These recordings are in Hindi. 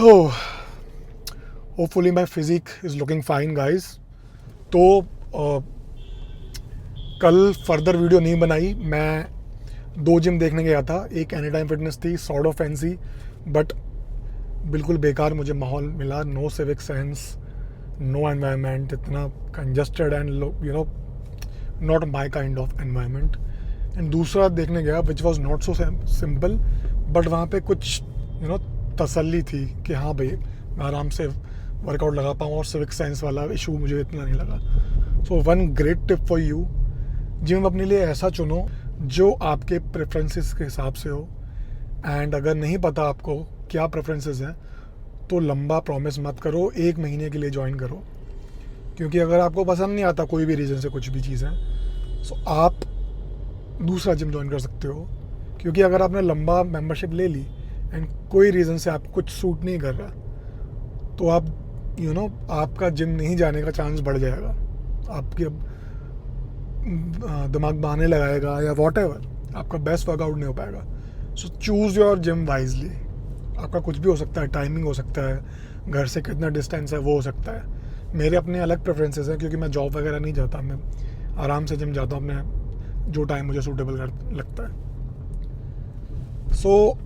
Oh, hopefully my physique is looking fine guys. तो कल फर्दर वीडियो नहीं बनाई. मैं 2 जिम देखने गया था. एक एनी टाइम फिटनेस थी, सॉर्ट ऑफ फैंसी, बट बिल्कुल बेकार मुझे माहौल मिला. No civic sense, no environment, इतना congested and not my kind of environment. And दूसरा देखने गया which was not so simple, but वहाँ पे कुछ तसल्ली थी कि हाँ भाई मैं आराम से वर्कआउट लगा पाऊँ और सिविक सेंस वाला इशू मुझे इतना नहीं लगा. So one great tip for you, gym अपने लिए ऐसा चुनो जो आपके प्रेफरेंसेस के हिसाब से हो. एंड अगर नहीं पता आपको क्या प्रेफरेंसेस हैं तो लंबा प्रॉमिस मत करो, 1 महीने के लिए ज्वाइन करो. क्योंकि अगर आपको पसंद नहीं आता कोई भी रीज़न से कुछ भी चीज़ है, सो आप दूसरा जिम ज्वाइन कर सकते हो. क्योंकि अगर आपने लंबा मेंबरशिप ले ली एंड कोई रीज़न से आपको कुछ सूट नहीं कर रहा, तो आप आपका जिम नहीं जाने का चांस बढ़ जाएगा. आपके दिमाग बहाने लगाएगा या वॉट एवर, आपका बेस्ट वर्कआउट नहीं हो पाएगा. सो चूज़ योर जिम वाइजली. आपका कुछ भी हो सकता है, टाइमिंग हो सकता है, घर से कितना डिस्टेंस है वो हो सकता है. मेरे अपने अलग प्रेफरेंसेस हैं क्योंकि मैं जॉब वगैरह नहीं जाता. मैं आराम से जिम जाता हूँ अपने जो टाइम मुझे सूटेबल लगता है. सो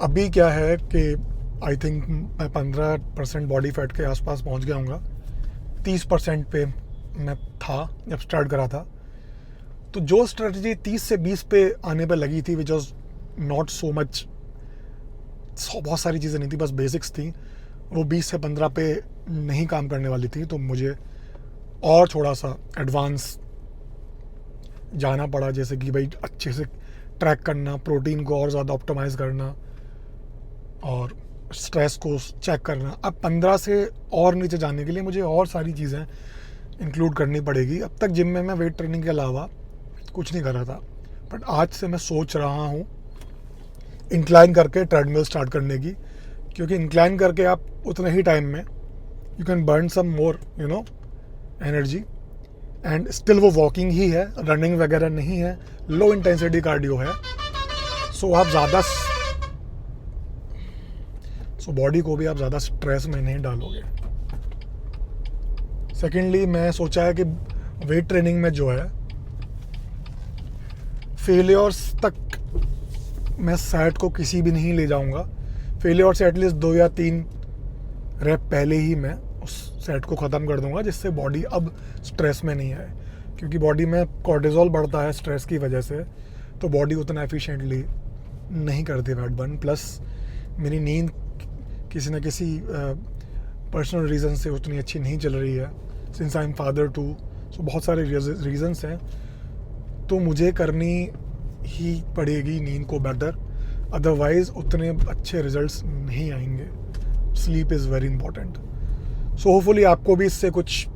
अभी क्या है कि आई थिंक मैं 15% बॉडी फैट के आसपास पहुंच गया हूँगा. 30% पे मैं था जब स्टार्ट करा था. तो जो स्ट्रेटजी 30 से 20 पे आने पे लगी थी, विच वॉज नॉट सो मच, बहुत सारी चीज़ें नहीं थी, बस बेसिक्स थी, वो 20 से 15 पे नहीं काम करने वाली थी. तो मुझे और थोड़ा सा एडवांस जाना पड़ा, जैसे कि भाई अच्छे से ट्रैक करना, प्रोटीन को और ज़्यादा ऑप्टिमाइज़ करना और स्ट्रेस को चेक करना. अब 15 से और नीचे जाने के लिए मुझे और सारी चीज़ें इंक्लूड करनी पड़ेगी. अब तक जिम में मैं वेट ट्रेनिंग के अलावा कुछ नहीं कर रहा था, बट आज से मैं सोच रहा हूँ इंक्लाइन करके ट्रेडमिल स्टार्ट करने की. क्योंकि इंक्लाइन करके आप उतने ही टाइम में you can burn some more energy. And still वो वॉकिंग ही है, रनिंग वगैरह नहीं है, लो इंटेंसिटी कार्डियो है. सो आप ज़्यादा बॉडी को भी आप ज़्यादा स्ट्रेस में नहीं डालोगे. सेकेंडली मैं सोचा है कि वेट ट्रेनिंग में जो है फेलियर्स तक मैं सेट को किसी भी नहीं ले जाऊंगा. फेलियर से एटलीस्ट 2 या 3 रेप पहले ही मैं उस सेट को ख़त्म कर दूंगा, जिससे बॉडी अब स्ट्रेस में नहीं आए. क्योंकि बॉडी में कॉर्टिजोल बढ़ता है स्ट्रेस की वजह से, तो बॉडी उतना एफिशिएंटली नहीं करती वेट बर्न. प्लस मेरी नींद किसी न किसी पर्सनल रीज़न से उतनी अच्छी नहीं चल रही है since I am father too. So बहुत सारे रीज़न्स हैं, तो मुझे करनी ही पड़ेगी नींद को बेटर, अदरवाइज़ उतने अच्छे रिजल्ट्स नहीं आएंगे. Sleep is very important. So hopefully आपको भी इससे कुछ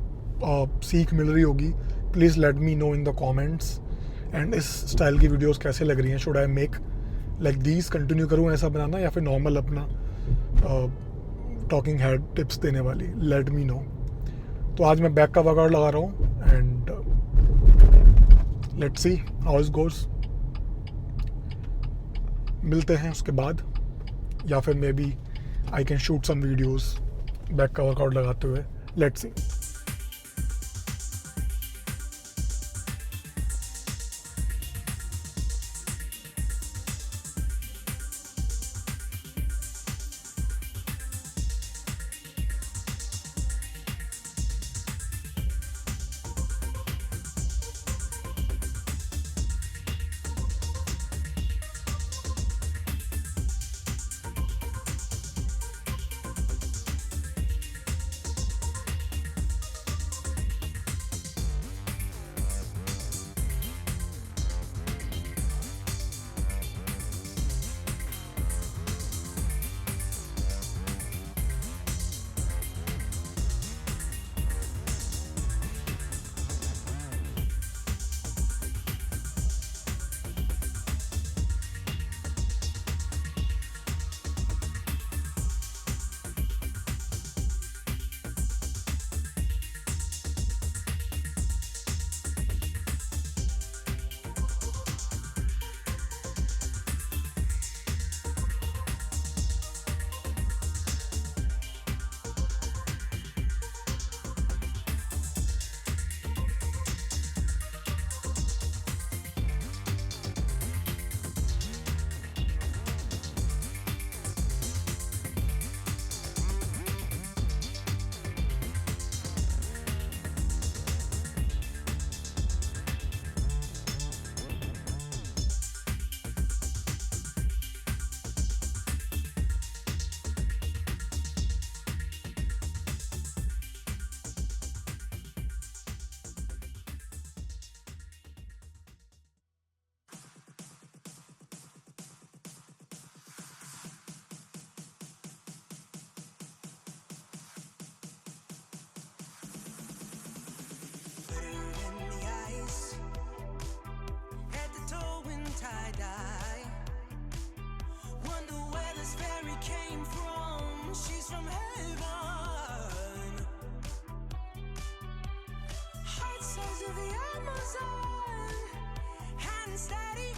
सीख मिल रही होगी. Please let me no in the comments. And इस स्टाइल की वीडियोस कैसे लग रही हैं. Should I make like these, continue करूँ ऐसा बनाना, या फिर नॉर्मल अपना टॉकिंग हेड टिप्स देने वाली. Let me know. तो आज मैं बैक का वर्कआउट लगा रहा हूँ and let's see how it goes. मिलते हैं उसके बाद, या फिर maybe I can shoot some videos back का वर्कआउट लगाते हुए. Let's see. the Amazon. Hand steady,